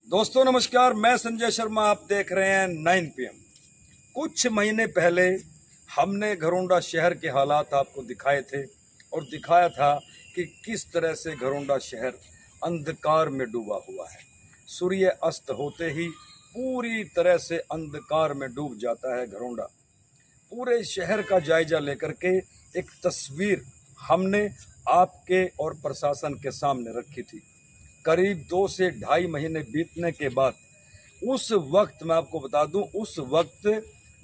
दोस्तों नमस्कार, मैं संजय शर्मा। आप देख रहे हैं 9 PM। कुछ महीने पहले हमने घरोंडा शहर के हालात आपको दिखाए थे और दिखाया था कि किस तरह से घरोंडा शहर अंधकार में डूबा हुआ है। सूर्य अस्त होते ही पूरी तरह से अंधकार में डूब जाता है घरोंडा। पूरे शहर का जायजा लेकर के एक तस्वीर हमने आपके और प्रशासन के सामने रखी थी। करीब 2 से ढाई महीने बीतने के बाद उस वक्त मैं आपको बता दूं, उस वक्त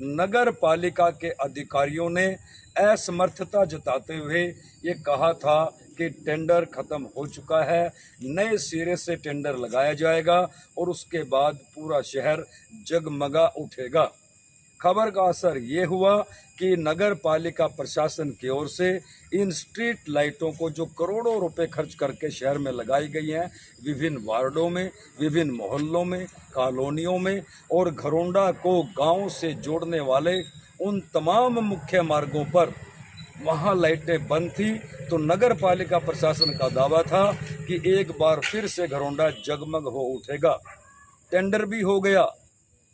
नगर पालिका के अधिकारियों ने असमर्थता जताते हुए ये कहा था कि टेंडर खत्म हो चुका है, नए सिरे से टेंडर लगाया जाएगा और उसके बाद पूरा शहर जगमगा उठेगा। खबर का असर ये हुआ कि नगर पालिका प्रशासन की ओर से इन स्ट्रीट लाइटों को जो करोड़ों रुपए खर्च करके शहर में लगाई गई हैं, विभिन्न वार्डों में, विभिन्न मोहल्लों में, कॉलोनियों में और घरोंडा को गांव से जोड़ने वाले उन तमाम मुख्य मार्गों पर वहां लाइटें बंद थी। तो नगर पालिका प्रशासन का दावा था कि एक बार फिर से घरोंडा जगमग हो उठेगा। टेंडर भी हो गया,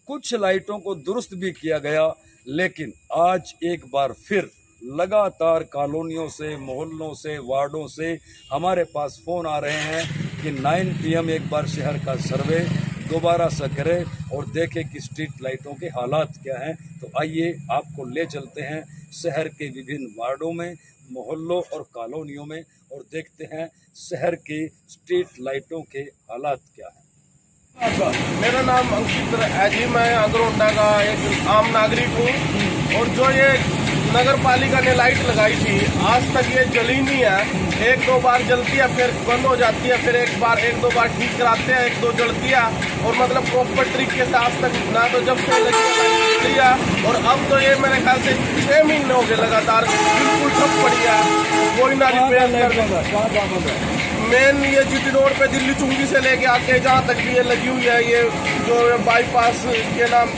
कुछ लाइटों को दुरुस्त भी किया गया, लेकिन आज एक बार फिर लगातार कॉलोनियों से, मोहल्लों से, वार्डों से हमारे पास फ़ोन आ रहे हैं कि 9 PM एक बार शहर का सर्वे दोबारा से करें और देखें कि स्ट्रीट लाइटों के हालात क्या हैं। तो आइए आपको ले चलते हैं शहर के विभिन्न वार्डों में, मोहल्लों और कॉलोनियों में और देखते हैं शहर की स्ट्रीट लाइटों के हालात क्या हैं। मेरा नाम अंकित है जी। मैं घरोंडा का एक आम नागरिक हूँ और जो ये नगर पालिका ने लाइट लगाई थी आज तक ये जली नहीं है। एक दो बार जलती है, फिर बंद हो जाती है, फिर एक दो बार ठीक कराते हैं, एक दो जलती है और मतलब प्रॉपर तरीके से आज तक ना तो जब से लगी है और अब तो ये मेरे ख्याल से 6 महीने हो गए लगातार बिल्कुल ठप पड़ी है, कोई ना रिपेयर कर। मेन ये जीटी रोड पे दिल्ली चुंगी से लेके आके जहाँ तक भी ये लगी हुई है, ये जो बाईपास के नाम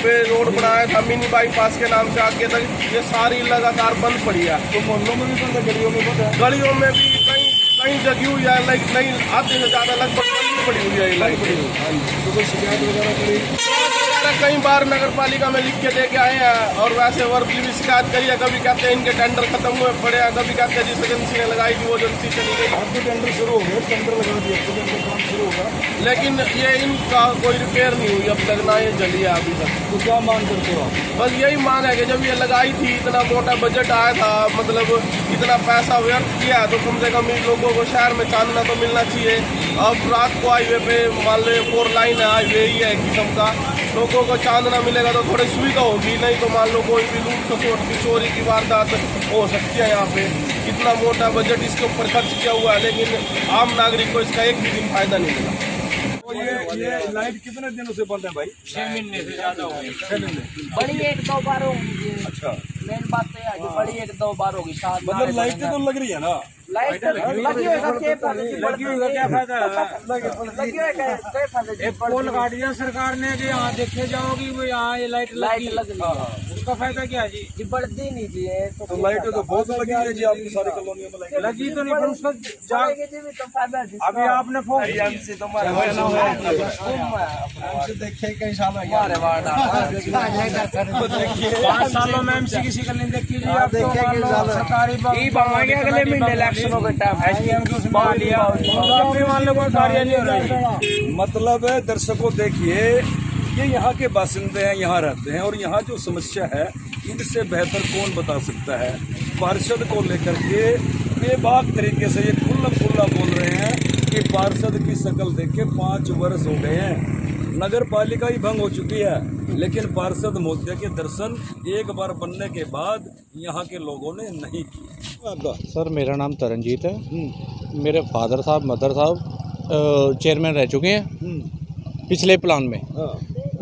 पे रोड बनाया था, मिनी बाईपास के नाम से आगे तक ये सारी लगातार बंद पड़ी है। तो मोहल्लों में भी बंद है, गलियों में बंद है, गलियों में भी कहीं जगी हुई है, नहीं आधे से ज़्यादा लगभग पड़ी हुई है ये लाइट। तो कोई शिकायत वगैरह करी? कई बार नगर पालिका में लिख के दे के आए हैं और वैसे वर्बली भी शिकायत करी है। कभी कहते हैं इनके टेंडर खत्म हुए पड़े हैं, कभी कहते हैं जिस एजेंसी ने लगाई थी वो एजेंसी चली गई। अब तो टेंडर शुरू हो गए, टेंडर लगा दिया, तो टेंडर काम शुरू होगा, लेकिन ये इनका कोई रिपेयर नहीं हुई अब तक, ना ये जली है अभी तक। तो क्या मांग करते हो आप? बस यही मांग है कि जब ये लगाई थी, इतना मोटा बजट आया था, मतलब इतना पैसा व्यर्थ किया है, तो कम से कम इन लोगों को शहर में चांदना तो मिलना चाहिए। अब रात को हाईवे पे मान लो 4 लाइन है, हाईवे ही है एक किस्म का, लोगों को चांदना मिलेगा तो थोड़ी सुविधा होगी, नहीं तो मान लो कोई भी लूट खसोट की चोरी की वारदात हो सकती है। यहाँ पे इतना मोटा बजट इसके ऊपर खर्च किया हुआ है, लेकिन आम नागरिक को इसका एक भी दिन फायदा नहीं मिला। तो ये लाइट कितने दिनों से बंद है भाई? 6 महीने से ज़्यादा हो गए। 6 महीने। बड़ी 1-2 बार होगी। अच्छा, मेन बात तो है कि बड़ी 1-2 बार होगी। मतलब लाइटें तो लग रही है ना? लाइट लगी होगा, लगी हुई का क्या फायदा है? लगी होगा, पोल काट दिया सरकार ने कि यहाँ देखे जाओगी वो यहाँ ये लाइट लगी। लग रही है, उसका फायदा क्या है जी? जी बढ़ती नहीं जी है तो लाइटें तो बहुत लगी है जी, आपकी सारी कॉलोनियों में लाइट लगी तो नहीं, पर उसका जाएगी जी भी तो फायदा है। अभी आपने देखिए कई साल 5 सालों में MC किसी का नहीं देखी जी। आप तो सरकारी अगले महीने इलेक्शनों के टाइम SDM की उसमें आ लिया, मान लो कोई कार्य नहीं हो रही। मतलब दर्शकों देखिए, ये यहाँ के बासिंदे हैं, यहाँ रहते हैं और यहाँ जो समस्या है इनसे बेहतर कौन बता सकता है। पार्षद को लेकर के बेबाक तरीके से ये खुल्ला बोल रहे हैं कि पार्षद की शक्ल देख के 5 वर्ष हो गए हैं, नगर पालिका ही भंग हो चुकी है, लेकिन पार्षद महोदय के दर्शन एक बार बनने के बाद यहाँ के लोगों ने नहीं किए। सर मेरा नाम तरनजीत है। मेरे फादर साहब मदर साहब चेयरमैन रह चुके हैं पिछले प्लान में,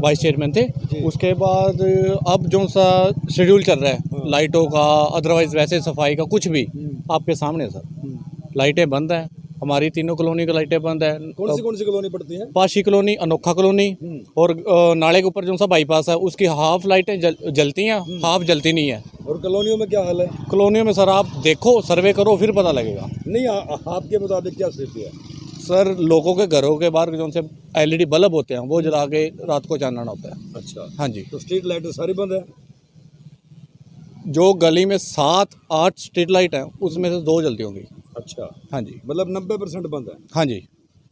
वाइस चेयरमैन थे। उसके बाद अब जो सा शेड्यूल चल रहा है लाइटों का, अदरवाइज वैसे सफाई का कुछ भी आपके सामने सर, लाइटें बंद हैं। हमारी तीनों कॉलोनी की लाइटें बंद है। कौन सी कॉलोनी पड़ती है? पाशी कॉलोनी, अनोखा कॉलोनी और नाले के ऊपर जो सा बाईपास है उसकी हाफ लाइटें जलती हैं, हाफ जलती नहीं है। और कॉलोनियों में क्या हाल है? कॉलोनियों में सर आप देखो, सर्वे करो, फिर पता लगेगा। नहीं, आपके मुताबिक क्या स्थिति है? सर लोगों के घरों के बाहर जो से LED बल्ब होते हैं वो जला के रात को चानना होता है। अच्छा, हाँ जी। तो स्ट्रीट लाइट सारी बंद है? जो गली में 7-8 स्ट्रीट लाइट हैं उसमें से 2 जलती होंगी। अच्छा, हाँ जी। मतलब 90% बंद है। हाँ जी।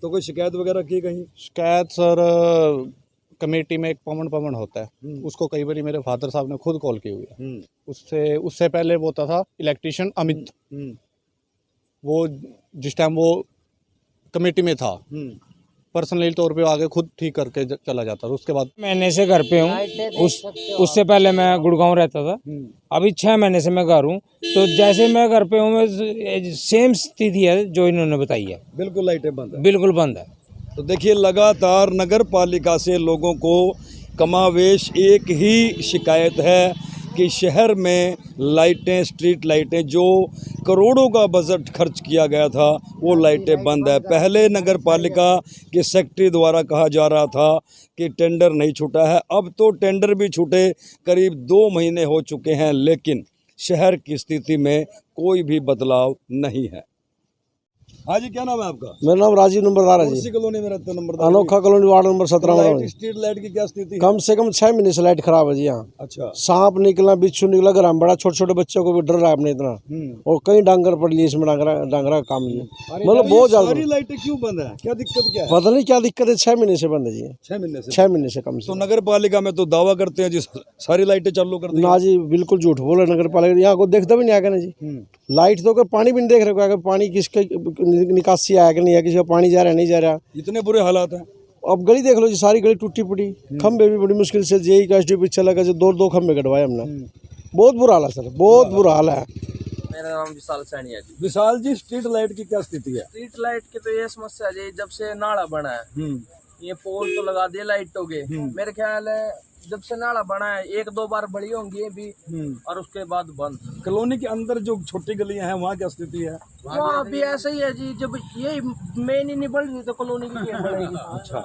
तो कोई शिकायत वगैरह की कहीं? शिकायत सर कमेटी में एक पवन होता है, उसको कई बार मेरे फादर साहब ने खुद कॉल की हुई है। उससे पहले वो होता था इलेक्ट्रीशियन अमित, वो जिस टाइम वो कमेटी में था पर्सनली तौर पे आगे खुद ठीक करके चला जाता था। उसके बाद महीने से घर पे हूँ, उससे पहले मैं गुड़गांव रहता था। अभी 6 महीने से मैं घर हूँ, तो जैसे मैं घर पे हूँ सेम स्थिति है जो इन्होंने बताई है। बिल्कुल लाइटें बंद है। बिल्कुल बंद है। तो देखिए, लगातार नगर पालिका से लोगों को कमावेश एक ही शिकायत है कि शहर में लाइटें, स्ट्रीट लाइटें, जो करोड़ों का बजट खर्च किया गया था वो लाइटें बंद है। पहले नगर पालिका के सेक्रेटरी द्वारा कहा जा रहा था कि टेंडर नहीं छूटा है, अब तो टेंडर भी छूटे करीब 2 महीने हो चुके हैं, लेकिन शहर की स्थिति में कोई भी बदलाव नहीं है। हाँ जी, क्या नाम है आपका? मेरा नाम राजीव नंबरदार है कौन जी। सी कॉलोनी में रहते हैं? नंबरदार अनोखा कॉलोनी वार्ड नंबर 17 में लाइट, स्ट्रीट लाइट की क्या स्थिति है? कम से कम 6 महीने से लाइट खराब है जी यहाँ। अच्छा। सांप निकला, बिच्छू निकला, घर में बड़ा छोटे छोटे बच्चों को भी डर रहा है अपने इतना, और कई डांगर पड़ लिए इसमें, डांगरा का काम ये मतलब बहुत ज्यादा। सारी लाइटें क्यों बंद है? क्या दिक्कत क्या है? पता नहीं क्या दिक्कत है, 6 महीने से बंद है जी। 6 महीने से? 6 महीने से कम तो से। नगर पालिका में तो दावा करते हैं जी सारी लाइटें चालू कर दी। ना जी, बिल्कुल झूठ बोले नगर पालिका, यहाँ को देखता भी नहीं आया ना जी। लाइट तो पानी भी नहीं देख रहे, पानी किसके निकासी आया कि नहीं है, किसी का पानी जा रहा है नहीं जा रहा। इतने बुरे हालात हैं। अब गली देख लो जी, सारी गली टूटी पड़ी, खंबे भी बड़ी मुश्किल से जेई का एसडीओ पीछे लगा, जो 2 खंबे कटवाए हमने। बहुत बुरा हाल है सर, बहुत बुरा हाल है। मेरा नाम विशाल सैनी है जी। विशाल जी, स्ट्रीट लाइट की क्या स्थिति है? स्ट्रीट लाइट की तो ये समस्या है जी, जब से नाला बना है, ये पोल तो लगा दिए लाइटों के, मेरे ख्याल है जब से नाला बना है 1-2 बार बड़ी होंगी ये भी, और उसके बाद बंद। कॉलोनी के अंदर जो छोटी गलियां हैं वहाँ क्या स्थिति है? वहाँ भी ऐसा ही है जी, जब ये मेन ही नहीं बढ़ रही तो कॉलोनी की क्या बढ़ेगी। अच्छा,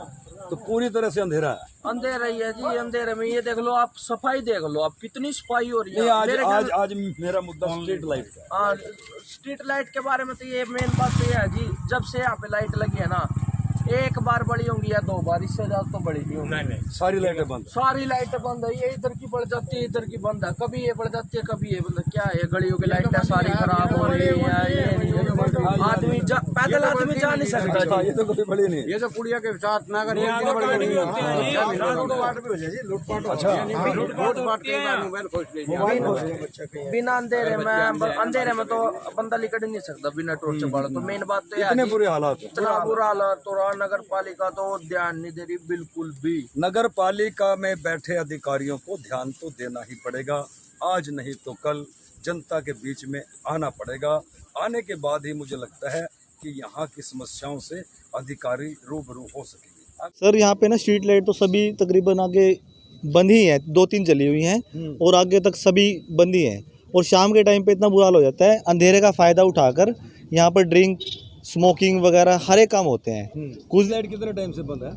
तो पूरी तरह से अंधेरा है। अंधेरा ही है जी, अंधेरे में ये देख लो आप, सफाई देख लो आप, कितनी सफाई हो रही है। नहीं, आज मेरे आज ख्याल- आज मेरा मुद्दा स्ट्रीट लाइट का है। हाँ, स्ट्रीट लाइट के बारे में तो ये मेन बात तो ये है जी, जब से यहाँ पे लाइट लगी है ना, 1 बार बड़ी होंगी या 2 बार, इससे ज्यादा तो बड़ी नहीं होंगी। सारी लाइटें बंद। सारी लाइटें बंद है, ये इधर की बढ़ जाती है, इधर की बंद है, कभी ये बढ़ जाती है, कभी ये बंद है। क्या है, गलियों की लाइटें सारी खराब हो रही है, ये नहीं है। आदमी पैदल आदमी जा नहीं सकता अच्छा, जी। ये तो कोई बड़ी नहीं है। ये तो कुड़िया के साथ ना कर बिना अंधेरे में तो बंदा निकल ही नहीं सकता बिना टॉर्च बाला। तो मेन बात तो इतने बुरे हालात हैं। इतना बुरा हालात तो रहा, नगर पालिका तो ध्यान नहीं दे रही बिल्कुल भी। नगर पालिका में बैठे अधिकारियों को ध्यान तो देना ही पड़ेगा, आज नहीं तो कल जनता के बीच में आना पड़ेगा। आने के बाद ही मुझे लगता है कि यहाँ की समस्याओं से अधिकारी रूबरू हो सकेंगे। सर यहाँ पे ना स्ट्रीट लाइट तो सभी तकरीबन आगे बंद ही हैं, 2-3 जली हुई हैं और आगे तक सभी बंद ही हैं। और शाम के टाइम पे इतना बुरा हाल हो जाता है, अंधेरे का फ़ायदा उठाकर यहाँ पर ड्रिंक, स्मोकिंग वगैरह हर एक काम होते हैं। कुछ लाइट कितने टाइम से बंद है?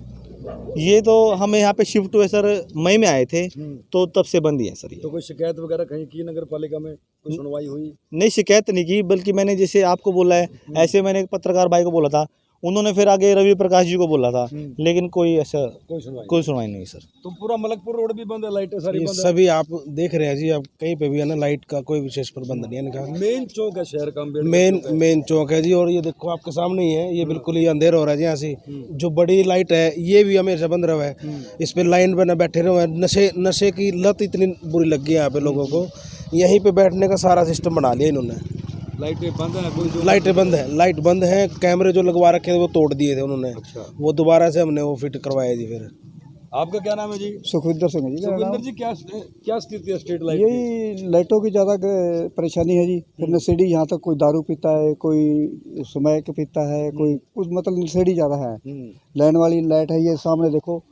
ये तो हमें यहाँ पे शिफ्ट हुए सर मई में आए थे, तो तब से बंद ही है सर ये। तो कोई शिकायत वगैरह कहीं की नगर पालिका में? कोई सुनवाई हुई? नहीं, शिकायत नहीं की, बल्कि मैंने जैसे आपको बोला है ऐसे मैंने एक पत्रकार भाई को बोला था, उन्होंने फिर आगे रवि प्रकाश जी को बोला था, लेकिन कोई ऐसा कोई सुनवाई नहीं सर। तो पूरा मलकपुर रोड भी बंद है, लाइटें सारी बंद है। सभी आप देख रहे हैं जी, अब कहीं पे भी है ना, लाइट का कोई विशेष प्रबंध नहीं है इनका। मेन चौक है शहर का, मेन चौक है जी, और ये देखो आपके सामने ही है, ये बिल्कुल ही अंधेरा हो रहा है जी। यहाँ से जो बड़ी लाइट है ये भी हमेशा बंद रहा है, इस पे लाइन पे ना बैठे रहे हैं। नशे की लत इतनी बुरी लग गई है यहाँ पे लोगों को, यहीं पे बैठने का सारा सिस्टम बना लिया इन्होंने। लाइटें बंद है, कोई लाइटें बंद है, लाइट बंद है, कैमरे जो लगवा रखे थे वो तोड़ दिए थे उन्होंने। अच्छा। वो दोबारा से हमने वो फिट करवाया जी। फिर आपका क्या नाम है जी? सुखविंदर सिंह जी। सुखविंदर जी, क्या स्थिति है स्ट्रीट लाइट की? यही लाइटों की ज़्यादा परेशानी है जी। फिर नशेड़ी यहाँ तक कोई दारू पीता है, कोई सुमैक के पीता है, कोई कुछ मतलब नशेड़ी ज़्यादा है। लाइन वाली लाइट है, ये सामने देखो,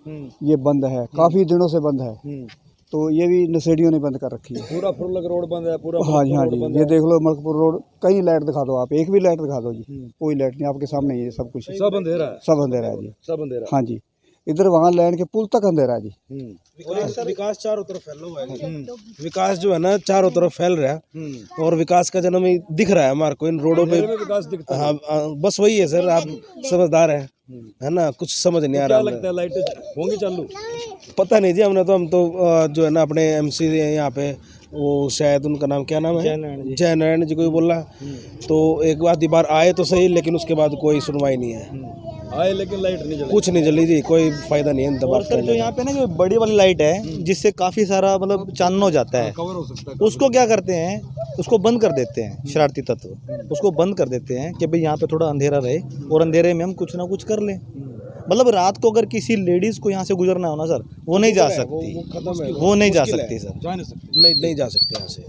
ये बंद है, काफ़ी दिनों से बंद है। तो ये भी नशेड़ियों ने बंद कर रखी है। पूरा फुरलग रोड बंद है, पूरा हाँ जी, हाँ जी, ये देख लो मलकपुर रोड, कई लाइट दिखा दो आप, एक भी लाइट दिखा दो जी, कोई लाइट नहीं, आपके सामने ही है सब कुछ, सब अंधेरा है, सब अंधेरा है जी, सब अंधेरा। हाँ जी। इधर वहाँ लैंड के पुल तक अंधेरा है जी। विकास चारों तरफ फैला हुआ है। विकास जो है ना चारों तरफ फैल रहा है और विकास का जन्म ही दिख रहा है हमारे को इन रोडों पे। विकास दिखता है। हाँ बस वही है सर, आप समझदार है ना, कुछ समझ नहीं आ रहा। लगता है लाइटें होंगी चालू? पता नहीं जी, हम तो जो है ना अपने MC यहाँ पे वो शायद उनका नाम क्या नाम है, जय नारायण जी को बोला, तो एक बार आए तो सही, लेकिन उसके बाद कोई सुनवाई नहीं है। आए लेकिन लाइट नहीं जली, कुछ नहीं जली जी, कोई फायदा नहीं है। और सर जो यहाँ पे ना जो बड़ी वाली लाइट है जिससे काफी सारा मतलब चानना हो जाता है, कवर हो सकता है। उसको क्या करते हैं, उसको बंद कर देते हैं शरारती तत्व, उसको बंद कर देते हैं कि भाई यहाँ पे थोड़ा अंधेरा रहे और अंधेरे में हम कुछ ना कुछ कर लें। मतलब रात को अगर किसी लेडीज को यहाँ से गुजरना हो ना सर, वो नहीं जा सकती, वो नहीं जा सकती सर, नहीं जा सकते यहाँ से।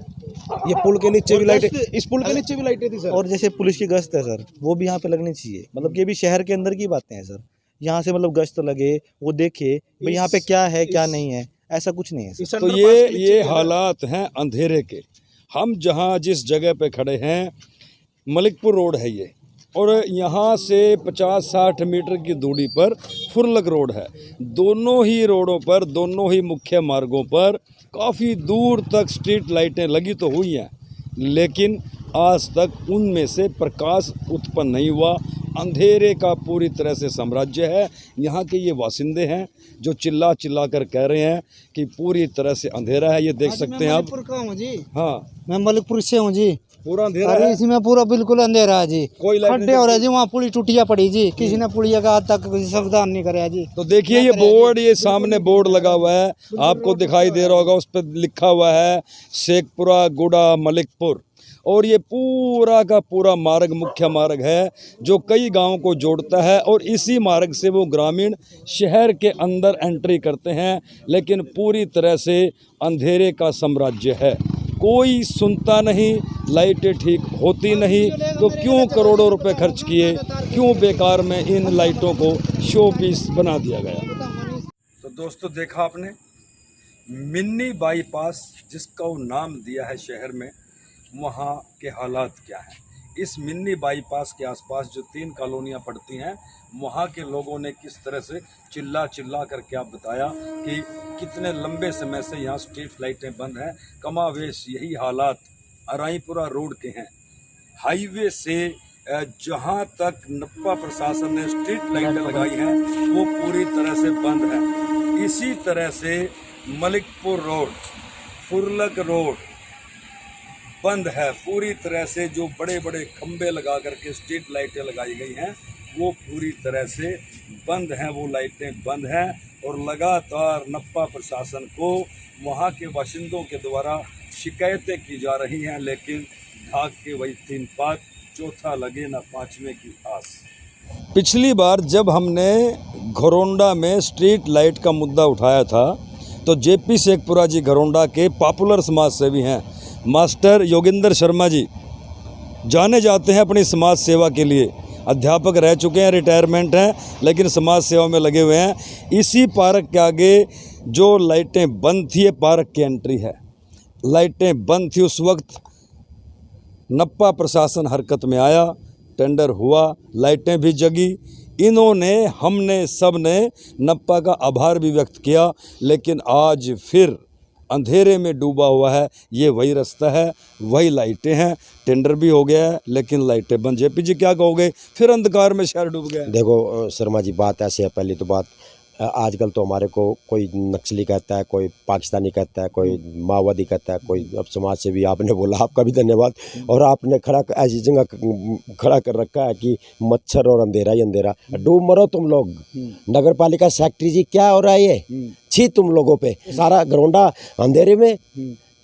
ये पुल के नीचे भी लाइटें, इस पुल के नीचे भी लाइटें थी सर। और जैसे पुलिस की गश्त है सर, वो भी यहाँ पे लगनी चाहिए। मतलब ये भी शहर के अंदर की बातें हैं सर, यहाँ से मतलब गश्त लगे, वो देखे भाई यहाँ पे क्या है क्या नहीं है, ऐसा कुछ नहीं है सर। तो ये हालात हैं अंधेरे के। हम जहाँ जिस जगह पे खड़े हैं मलिकपुर रोड है ये, और यहाँ से 50-60 मीटर की दूरी पर फुरलक रोड है। दोनों ही रोडों पर, दोनों ही मुख्य मार्गों पर काफ़ी दूर तक स्ट्रीट लाइटें लगी तो हुई हैं, लेकिन आज तक उनमें से प्रकाश उत्पन्न नहीं हुआ। अंधेरे का पूरी तरह से साम्राज्य है। यहाँ के ये वासिंदे हैं जो चिल्ला चिल्ला कर कह रहे हैं कि पूरी तरह से अंधेरा है। ये देख सकते हैं आप। हाँ, मैं मलिकपुर से हूँ जी। पूरा अंधेरा अरे है, इसमें पूरा बिल्कुल अंधेरा है जी, कोई लाइट खड्डे हो रहे जी, वहाँ पुली टूटिया पड़ी जी, किसी ने पुलिया का आज तक सावधान नहीं कराया जी। तो देखिए ये बोर्ड, ये सामने बोर्ड लगा हुआ है, आपको दिखाई दे रहा होगा, उस पर लिखा हुआ है शेखपुरा गुड़ा मलिकपुर। और ये पूरा का पूरा मार्ग मुख्य मार्ग है जो कई गांवों को जोड़ता है, और इसी मार्ग से वो ग्रामीण शहर के अंदर एंट्री करते हैं। लेकिन पूरी तरह से अंधेरे का साम्राज्य है, कोई सुनता नहीं, लाइटें ठीक होती नहीं, तो क्यों करोड़ों रुपए खर्च किए, क्यों बेकार में इन लाइटों को शो पीस बना दिया गया। तो दोस्तों देखा आपने मिनी बाईपास जिसका वो नाम दिया है शहर में, वहाँ के हालात क्या हैं। इस मिनी बाईपास के आसपास जो 3 कॉलोनियाँ पड़ती हैं, वहाँ के लोगों ने किस तरह से चिल्ला चिल्ला करके आप बताया कि कितने लंबे समय से यहाँ स्ट्रीट लाइटें बंद हैं। कमावेश यही हालात अराईपुरा रोड के हैं। हाईवे से जहाँ तक नप्पा प्रशासन ने स्ट्रीट लाइटें लगाई हैं वो पूरी तरह से बंद है। इसी तरह से मलिकपुर रोड, फुरलक रोड बंद है पूरी तरह से। जो बड़े बड़े खंबे लगा करके स्ट्रीट लाइटें लगाई गई हैं वो पूरी तरह से बंद हैं, वो लाइटें बंद हैं। और लगातार नप्पा प्रशासन को वहाँ के बाशिंदों के द्वारा शिकायतें की जा रही हैं, लेकिन ढाक के वही 3 पात, चौथा लगे न 5वें की आस। पिछली बार जब हमने घरौंडा में स्ट्रीट लाइट का मुद्दा उठाया था तो JP शेखपुरा जी घरौंडा के पॉपुलर समाज सेवी हैं, मास्टर योगिंदर शर्मा जी, जाने जाते हैं अपनी समाज सेवा के लिए। अध्यापक रह चुके हैं, रिटायरमेंट हैं, लेकिन समाज सेवा में लगे हुए हैं। इसी पार्क के आगे जो लाइटें बंद थी, ये पार्क की एंट्री है, लाइटें बंद थी। उस वक्त नप्पा प्रशासन हरकत में आया, टेंडर हुआ, लाइटें भी जगी। इन्होंने, हमने, सब ने नप्पा का आभार भी व्यक्त किया, लेकिन आज फिर अंधेरे में डूबा हुआ है। ये वही रास्ता है, वही लाइटें हैं, टेंडर भी हो गया है, लेकिन लाइटें बंद। JP जी क्या कहोगे, फिर अंधकार में शहर डूब गया? देखो शर्मा जी, बात ऐसी है। पहली तो बात, आजकल तो हमारे को कोई नक्सली कहता है, कोई पाकिस्तानी कहता है, कोई माओवादी कहता है, कोई अब समाज से भी आपने बोला, आपका भी धन्यवाद। और आपने खड़ा ऐसी जगह खड़ा कर रखा है कि मच्छर और अंधेरा ही अंधेरा, डूब मरो तुम लोग। नगर पालिका सेक्रेटरी जी, क्या हो रहा है ये? छी तुम लोगों पे, सारा घरौंडा अंधेरे में।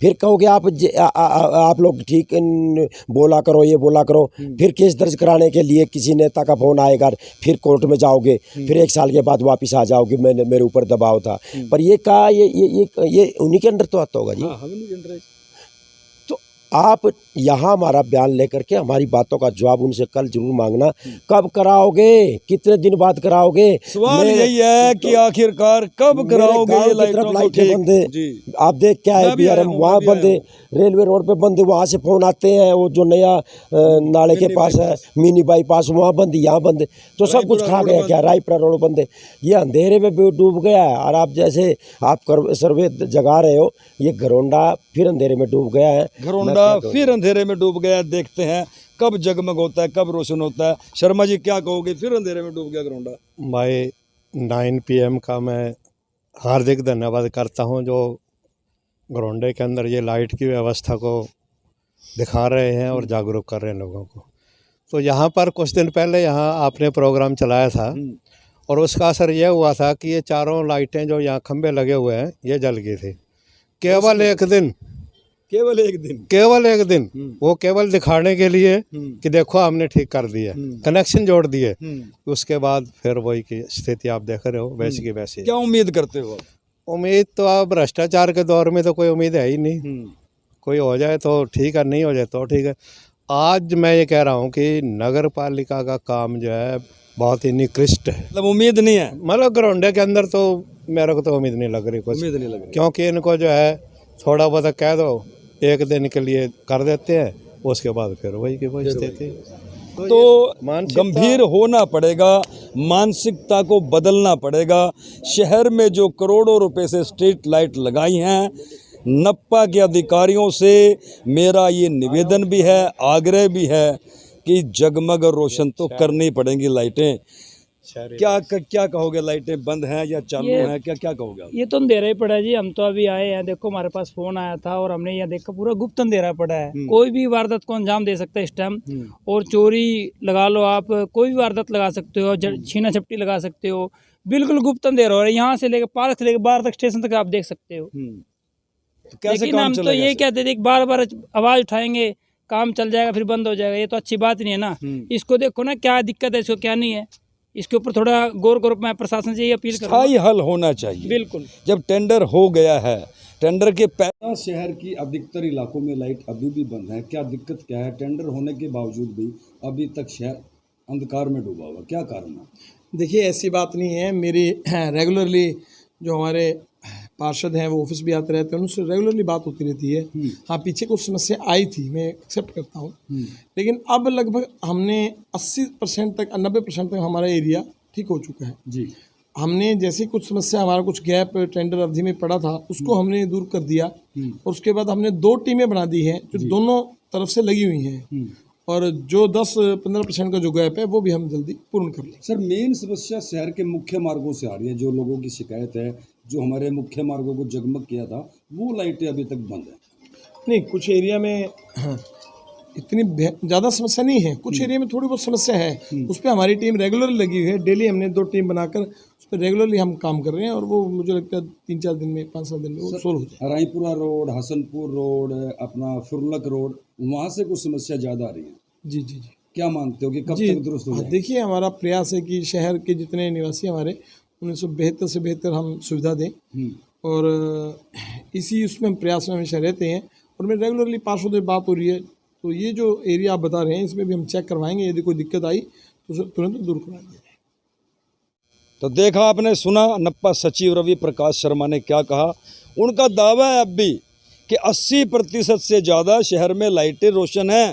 फिर कहोगे आप लोग ठीक बोला करो, ये बोला करो, फिर केस दर्ज कराने के लिए किसी नेता का फोन आएगा, फिर कोर्ट में जाओगे, फिर 1 साल के बाद वापस आ जाओगे, मेरे ऊपर दबाव था। पर ये कहा, ये उन्हीं के अंडर तो आता होगा जी। हाँ, हम उन्हीं के अंडर है। तो आप यहाँ हमारा बयान लेकर के हमारी बातों का जवाब उनसे कल जरूर मांगना। कब कराओगे, कितने दिन बाद कराओगे? सवाल यही है कि आखिरकार कब कराओगे ये लाइटों को ठीक? आप देख क्या है, BRM वहाँ बंदे, रेलवे रोड पे बंद है, वहाँ से फ़ोन आते हैं, वो जो नया नाले के पास है मिनी बाईपास, वहाँ बंद है, यहाँ बंद है, तो सब कुछ खा गया क्या। रायपुरा रोड बंद है, ये अंधेरे में डूब गया है। और आप जैसे आप सर्वे जगा रहे हो, ये घरोंडा फिर अंधेरे में डूब गया है। घरोंडा फिर अंधेरे में डूब गया है। देखते हैं कब जगमग होता है, कब रोशन होता है। शर्मा जी क्या कहोगे, फिर अंधेरे में डूब गया घरोंडा? भाई 9 PM का मैं हार्दिक धन्यवाद करता हूं जो घरोंडे के अंदर ये लाइट की व्यवस्था को दिखा रहे हैं और जागरूक कर रहे हैं लोगों को। तो यहाँ पर कुछ दिन पहले यहाँ आपने प्रोग्राम चलाया था और उसका असर यह हुआ था कि ये चारों लाइटें जो यहाँ खंबे लगे हुए हैं ये जल गई थी। केवल एक दिन वो केवल दिखाने के लिए कि देखो हमने ठीक कर दिया, कनेक्शन जोड़ दिए। उसके बाद फिर वही की स्थिति आप देख रहे हो, वैसी की वैसी। क्या उम्मीद करते हो? उम्मीद तो अब भ्रष्टाचार के दौर में तो कोई उम्मीद है ही नहीं। कोई हो जाए तो ठीक है, नहीं हो जाए तो ठीक है। आज मैं ये कह रहा हूँ कि नगर पालिका का काम जो है बहुत ही निकृष्ट है। मतलब उम्मीद नहीं है, मतलब घरोंडे के अंदर तो मेरे को तो उम्मीद नहीं लग रही कुछ, उम्मीद नहीं लग रही, क्योंकि इनको जो है थोड़ा बहुत कह दो, एक दिन के लिए कर देते हैं, उसके बाद फिर वही की वही स्थिति। तो गंभीर होना पड़ेगा, मानसिकता को बदलना पड़ेगा। शहर में जो करोड़ों रुपए से स्ट्रीट लाइट लगाई हैं, नप्पा के अधिकारियों से मेरा ये निवेदन भी है, आग्रह भी है कि जगमग और रोशन तो करनी पड़ेंगी लाइटें। क्या कहोगे, लाइटें बंद हैं या चालू हैं, क्या कहोगे आप? ये तो अंधेरा ही पड़ा है जी। हम तो अभी आए हैं, देखो हमारे पास फोन आया था और हमने यहाँ देखा पूरा गुप्त अंधेरा पड़ा है। कोई भी वारदात को अंजाम दे सकता है इस टाइम, और चोरी लगा लो आप, कोई भी वारदात लगा सकते हो, छीना झपटी लगा सकते हो। बिल्कुल गुप्त अंधेरा हो रहा है, यहाँ से लेकर पार्क से लेकर बाहर तक, स्टेशन तक आप देख सकते हो। लेकिन हम तो ये कहते थे बार बार आवाज उठाएंगे, काम चल जाएगा फिर बंद हो जाएगा, ये तो अच्छी बात नहीं है ना। इसको देखो ना क्या दिक्कत है, इसको क्या नहीं है, इसके ऊपर थोड़ा गौर करो। मैं प्रशासन से ये अपील करूँगा, स्थायी हल होना चाहिए। बिल्कुल। जब टेंडर हो गया है, टेंडर के पहले शहर की अधिकतर इलाकों में लाइट अभी भी बंद है। क्या दिक्कत क्या है? टेंडर होने के बावजूद भी अभी तक शहर अंधकार में डूबा हुआ, क्या कारण है? देखिए ऐसी बात नहीं है, मेरी रेगुलरली जो हमारे पार्षद हैं वो ऑफिस भी आते रहते हैं, उनसे रेगुलरली बात होती रहती है। हाँ, पीछे कुछ समस्या आई थी, मैं एक्सेप्ट करता हूँ, लेकिन अब लगभग हमने 80% तक 90% तक हमारा एरिया ठीक हो चुका है जी। हमने जैसे कुछ समस्या, हमारा कुछ गैप टेंडर अवधि में पड़ा था, उसको हमने दूर कर दिया, और उसके बाद हमने 2 टीमें बना दी हैं जो दोनों तरफ से लगी हुई हैं, और जो 10-15% का जो गैप है वो भी हम जल्दी पूर्ण कर लें। सर, मेन समस्या शहर के मुख्य मार्गों से आ रही है। जो लोगों की शिकायत है, जो हमारे मुख्य मार्गों को जगमग किया था, वो लाइटें अभी तक बंद है। नहीं, कुछ एरिया में इतनी ज़्यादा समस्या नहीं है, कुछ एरिया में थोड़ी बहुत समस्या है, उस पर हमारी टीम रेगुलर लगी हुई है। डेली हमने 2 टीम बनाकर उस पर रेगुलरली हम काम कर रहे हैं, और वो मुझे लगता है 3-4 दिन में, 5-7 दिन में वो सोल्व हो जाए। रायपुरा रोड, हसनपुर रोड, अपना फुरलक रोड, वहाँ से कुछ समस्या ज़्यादा आ रही है। जी जी जी। क्या मानते हो कि कब तक दुरुस्त हो जाए? देखिए, हमारा प्रयास है कि शहर के जितने निवासी हमारे, उन्हें सब बेहतर से बेहतर हम सुविधा दें, और इसी उसमें हम प्रयास में हमेशा रहते हैं। और मैं रेगुलरली पार्षद से बात हो रही है, तो ये जो एरिया आप बता रहे हैं इसमें भी हम चेक करवाएंगे, यदि कोई दिक्कत आई तो उसे तुरंत दूर कराएंगे। तो देखा आपने, सुना नप्पा सचिव रवि प्रकाश शर्मा ने क्या कहा। उनका दावा है अब भी कि 80% से ज़्यादा शहर में लाइटें रोशन हैं।